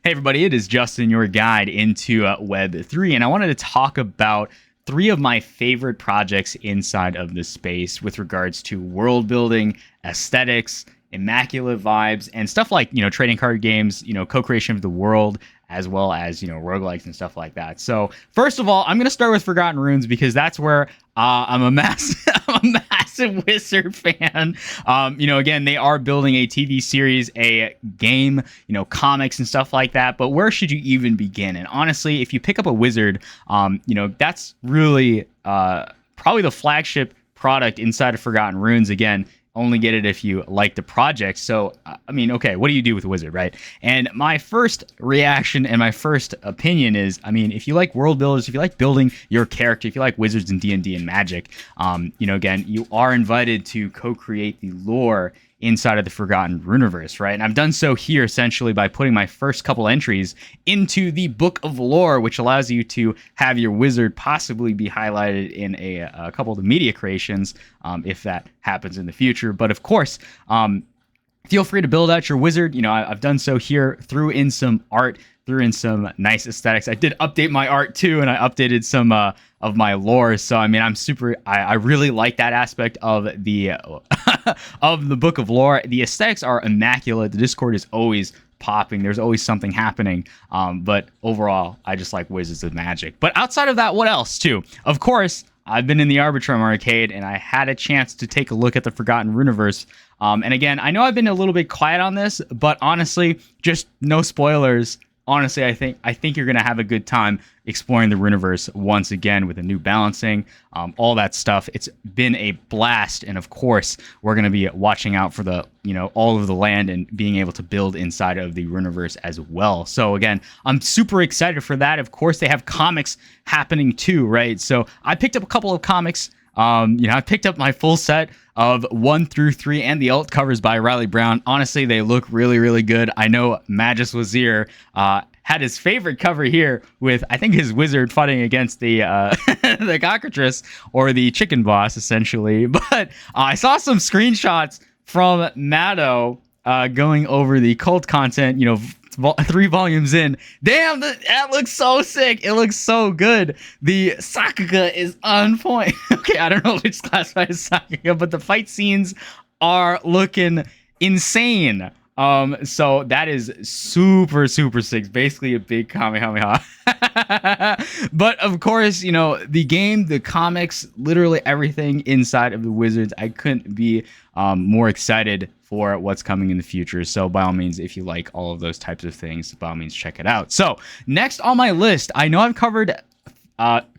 Hey everybody, it is Justin, your guide into Web3, and I wanted to talk about three of my favorite projects inside of this space with regards to world building, aesthetics, immaculate vibes, and stuff like, trading card games, co-creation of the world, as well as, roguelikes and stuff like that. So first of all, I'm going to start with Forgotten Runes because that's where I'm a massive Wizard fan. Again, they are building a TV series, a game, comics and stuff like that. But where should you even begin? And honestly, if you pick up a Wizard, that's really probably the flagship product inside of Forgotten Runes. Again, only get it if you like the project. So, okay, what do you do with Wizard, right? And my first reaction and my first opinion is, if you like world builders, if you like building your character, if you like Wizards and D&D and Magic, again, you are invited to co-create the lore inside of the Forgotten Runeverse, right? And I've done so here essentially by putting my first couple entries into the Book of Lore, which allows you to have your wizard possibly be highlighted in a couple of the media creations, if that happens in the future. But of course, feel free to build out your wizard. I've done so here, threw in some art, threw in some nice aesthetics. I did update my art too, and I updated some of my lore. So I really like that aspect of the of the Book of Lore. The aesthetics are immaculate. The Discord is always popping. There's always something happening. But overall, I just like Wizards of Magic. But outside of that, what else too? Of course, I've been in the Arbitrum arcade and I had a chance to take a look at the Forgotten Runeverse. And again, I know I've been a little bit quiet on this, but honestly, just no spoilers. Honestly, I think you're going to have a good time exploring the Runeverse once again with a new balancing, all that stuff. It's been a blast. And of course, we're going to be watching out for the, all of the land and being able to build inside of the Runeverse as well. So again, I'm super excited for that. Of course, they have comics happening too, right? So I picked up a couple of comics. I picked up my full set of 1 through 3 and the alt covers by Riley Brown. Honestly, they look really, really good. I know Magus Wazir had his favorite cover here with, I think, his wizard fighting against the the cockatrice or the chicken boss, essentially. But I saw some screenshots from Maddo going over the cult content, 3 volumes in. Damn, that looks so sick. It looks so good. The Sakuga is on point. Okay, I don't know which classified as Sakuga, but the fight scenes are looking insane. So that is super, super sick. Basically a big Kamehameha. But of course, the game, the comics, literally everything inside of the Wizards, I couldn't be more excited for what's coming in the future. So by all means, if you like all of those types of things, by all means, check it out. So next on my list, I know I've covered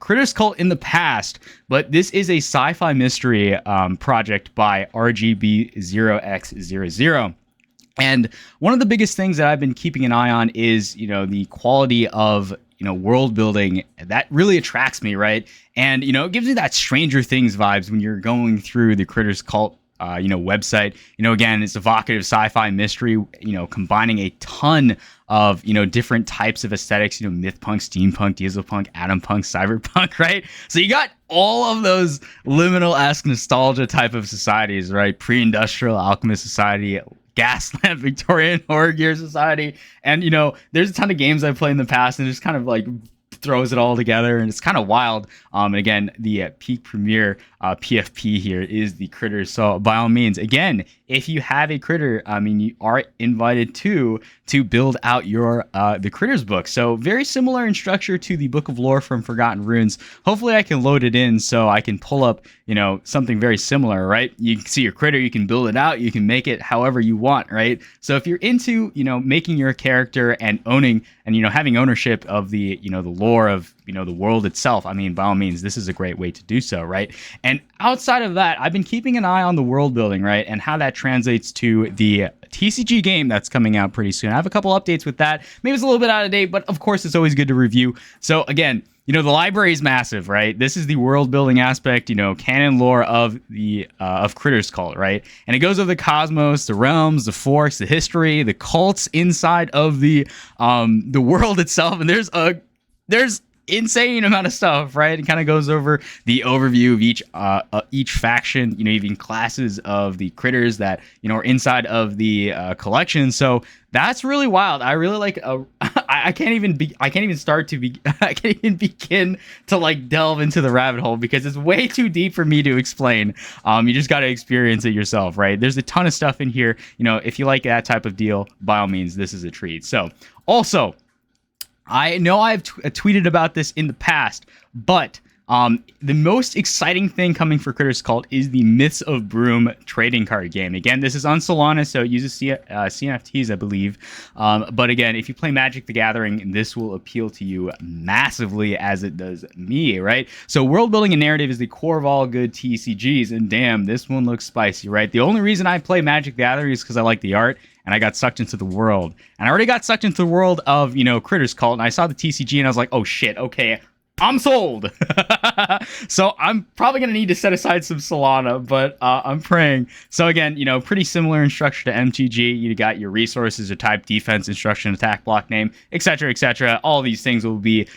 Critters Cult in the past, but this is a sci-fi mystery project by RGB0x00. And one of the biggest things that I've been keeping an eye on is, the quality of, world building that really attracts me, right? And, it gives me that Stranger Things vibes when you're going through the Critters Cult website. Again, it's evocative sci-fi mystery, combining a ton of, different types of aesthetics, myth punk, steampunk, dieselpunk, atom punk, cyberpunk, right? So you got all of those liminal-esque nostalgia type of societies, right? Pre-industrial alchemist society, Gaslamp, Victorian Horror Gear Society. And, there's a ton of games I've played in the past and just kind of like throws it all together, and it's kind of wild. And again, the peak premiere PFP here is the Critters. So by all means, again, if you have a critter, you are invited to build out your the Critters book. So very similar in structure to the Book of Lore from Forgotten Runes. Hopefully I can load it in so I can pull up, something very similar, right? You can see your critter, you can build it out, you can make it however you want, right? So if you're into, making your character and owning and, having ownership of the, the lore of, the world itself, by all means, this is a great way to do so, right? And outside of that, I've been keeping an eye on the world building, right? And how that translates to the TCG game that's coming out pretty soon. I have a couple updates with that. Maybe it's a little bit out of date, but of course, it's always good to review. So again, the library is massive, right? This is the world building aspect, canon lore of the of Critters Cult, right? And it goes over the cosmos, the realms, the forks, the history, the cults inside of the world itself. And there's insane amount of stuff, right? It kind of goes over the overview of each faction, even classes of the critters that are inside of the collection. So that's really wild. I really like I can't even I can't even begin to like delve into the rabbit hole because it's way too deep for me to explain. You just got to experience it yourself, right? There's a ton of stuff in here. You know, if you like that type of deal, by all means, this is a treat. So also, I know I've tweeted about this in the past, but the most exciting thing coming for Critters Cult is the Myths of Broom trading card game. Again, this is on Solana, so it uses CNFTs, I believe. But again, if you play Magic the Gathering, this will appeal to you massively as it does me, right? So world building and narrative is the core of all good TCGs, and damn, this one looks spicy, right? The only reason I play Magic the Gathering is because I like the art, and I got sucked into the world. And I already got sucked into the world of, you know, Critters Cult, and I saw the TCG, and I was like, oh shit, okay, I'm sold. So I'm probably going to need to set aside some Solana, but I'm praying. So again, you know, pretty similar in structure to MTG. You got your resources, your type, defense, instruction, attack, block, name, etc., etc. All these things will be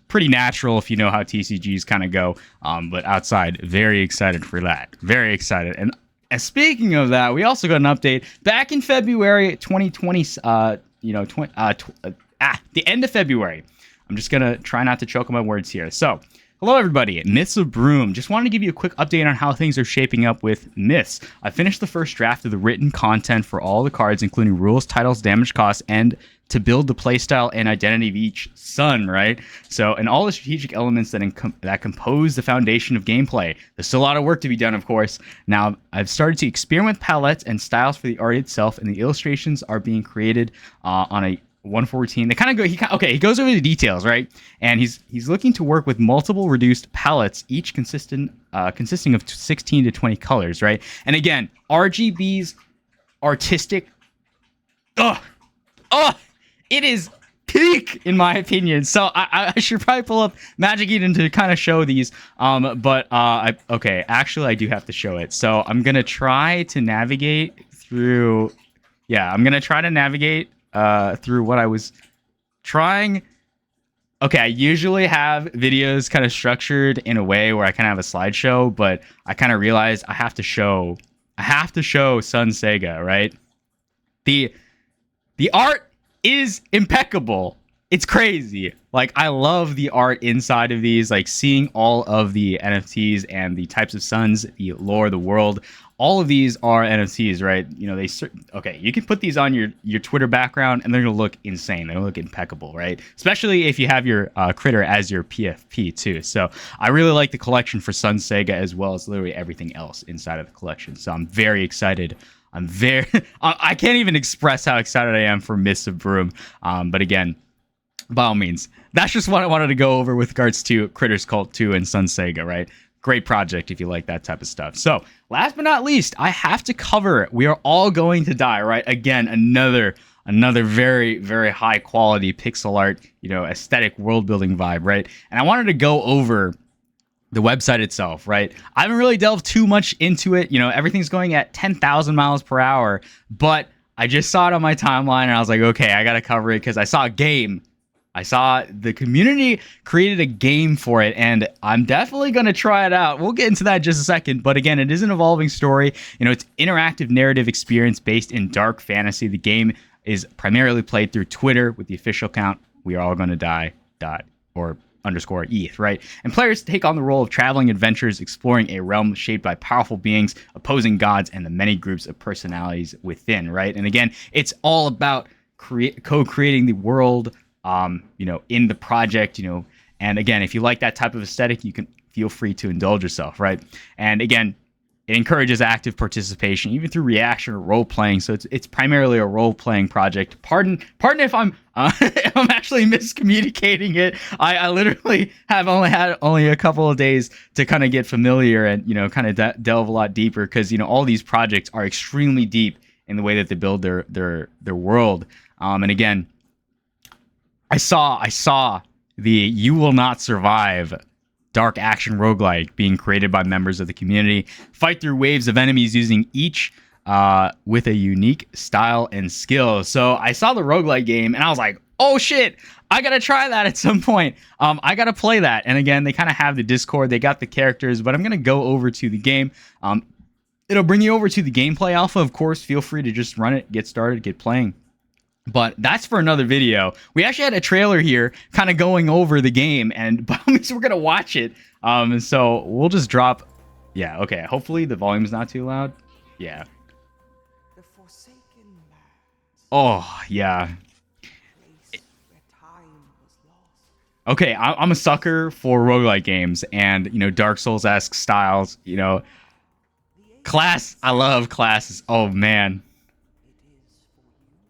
pretty natural if you know how TCGs kind of go. But outside, very excited for that. Very excited. And speaking of that, we also got an update back in February 2020, the end of February. I'm just going to try not to choke on my words here. So, hello everybody, Myths of Broom. Just wanted to give you a quick update on how things are shaping up with Myths. I finished the first draft of the written content for all the cards, including rules, titles, damage costs, and to build the playstyle and identity of each son, right? So, and all the strategic elements that compose the foundation of gameplay. There's still a lot of work to be done, of course. Now, I've started to experiment with palettes and styles for the art itself, and the illustrations are being created on a 114. They kind of go. He goes over the details, right? And he's looking to work with multiple reduced palettes, each consisting of 16 to 20 colors, right? And again, RGB's artistic. It is peak in my opinion. So I should probably pull up Magic Eden to kind of show these. Actually, I do have to show it. So I'm gonna try to navigate through. Yeah, I'm gonna try to navigate through what I was trying. Okay, I usually have videos kind of structured in a way where I kind of have a slideshow, but I kind of realized I have to show Sun Sega, right? The art is impeccable. It's crazy. Like, I love the art inside of these, like seeing all of the NFTs and the types of suns, the lore, the world. All of these are NFTs, right? You know, you can put these on your Twitter background and they're going to look insane. They're going to look impeccable, right? Especially if you have your critter as your PFP too. So I really like the collection for Sun Sega as well as literally everything else inside of the collection. So I'm very excited. I can't even express how excited I am for Myths of Broom. But again, by all means, that's just what I wanted to go over with regards to Critters Cult 2 and Sun Sega, right? Great project if you like that type of stuff. So, last but not least, I have to cover We Are All Going to Die, right? Again, another very, very high quality pixel art, you know, aesthetic world building vibe, right? And I wanted to go over the website itself, right? I haven't really delved too much into it. You know, everything's going at 10,000 miles per hour, but I just saw it on my timeline and I was like, okay, I got to cover it because I saw a game. I saw the community created a game for it, and I'm definitely going to try it out. We'll get into that in just a second. But again, it is an evolving story. You know, it's interactive narrative experience based in dark fantasy. The game is primarily played through Twitter with the official account We Are All Going to Die _ETH, right? And players take on the role of traveling adventurers, exploring a realm shaped by powerful beings, opposing gods, and the many groups of personalities within, right? And again, it's all about co-creating the world, you know, in the project, you know. And again, if you like that type of aesthetic, you can feel free to indulge yourself, right? And again, it encourages active participation, even through reaction or role playing. So it's primarily a role playing project. Pardon if I'm if I'm actually miscommunicating it. I literally have only a couple of days to kind of get familiar and, you know, kind of delve a lot deeper, because, you know, all these projects are extremely deep in the way that they build their world. And again, I saw the You Will Not Survive dark action roguelike being created by members of the community. Fight through waves of enemies using each with a unique style and skill. So I saw the roguelike game and I was like, oh shit, I gotta try that at some point. I gotta play that. And again, they kind of have the Discord, they got the characters, but I'm gonna go over to the game. It'll bring you over to the gameplay alpha. Of course, feel free to just run it, get started, get playing. But that's for another video. We actually had a trailer here kind of going over the game, and by all means, we're going to watch it. So we'll just drop. Yeah, okay. Hopefully the volume's not too loud. Yeah. Oh, yeah. Okay, I'm a sucker for roguelike games and, you know, Dark Souls-esque styles, you know. Class, I love classes. Oh, man.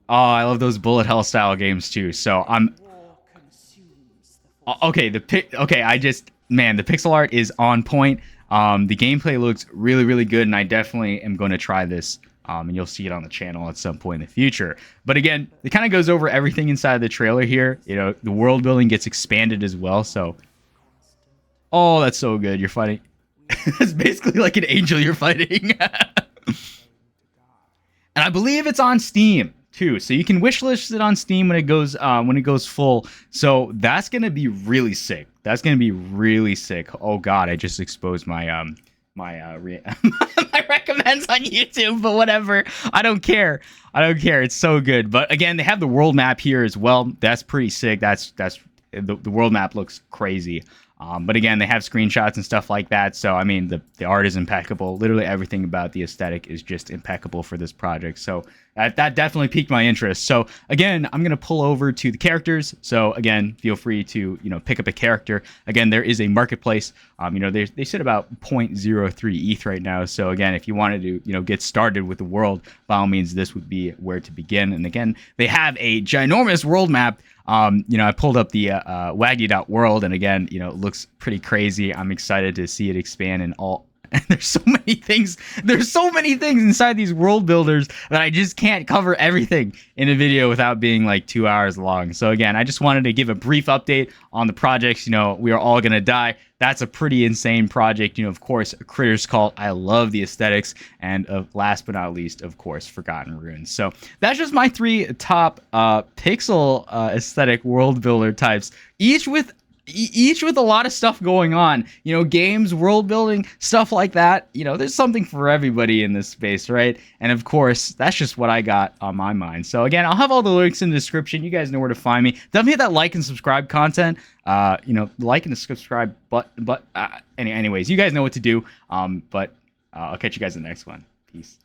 Oh, I love those bullet hell style games too. So I'm okay. Man, the pixel art is on point. The gameplay looks really, really good, and I definitely am going to try this. And you'll see it on the channel at some point in the future. But again, it kind of goes over everything inside the trailer here. You know, the world building gets expanded as well. So, oh, that's so good. You're fighting. It's basically like an angel you're fighting. And I believe it's on Steam too, so you can wishlist it on Steam when it goes full. So that's gonna be really sick. That's gonna be really sick. Oh God, I just exposed my my recommends on YouTube, but whatever. I don't care. It's so good. But again, they have the world map here as well. That's pretty sick. That's the world map looks crazy. But again, they have screenshots and stuff like that. So, I mean, the art is impeccable. Literally everything about the aesthetic is just impeccable for this project. So that definitely piqued my interest. So again, I'm going to pull over to the characters. So again, feel free to, you know, pick up a character. Again, there is a marketplace. You know, they sit about 0.03 ETH right now. So again, if you wanted to, you know, get started with the world, by all means, this would be where to begin. And again, they have a ginormous world map. You know, I pulled up the WAGDIE.world, and again, you know, it looks pretty crazy. I'm excited to see it expand and all. And there's so many things. There's so many things inside these world builders that I just can't cover everything in a video without being like 2 hours long. So again, I just wanted to give a brief update on the projects. You know, we are all gonna die. That's a pretty insane project. You know, of course, A Critter's Cult. I love the aesthetics, and last but not least, of course, Forgotten Ruins. So that's just my 3 top pixel aesthetic world builder types, each with a lot of stuff going on, you know, games, world building, stuff like that. You know, there's something for everybody in this space, right? And of course, that's just what I got on my mind. So again, I'll have all the links in the description. You guys know where to find me. Definitely hit that like and subscribe content. You know, like and subscribe, anyways, you guys know what to do. But I'll catch you guys in the next one. Peace.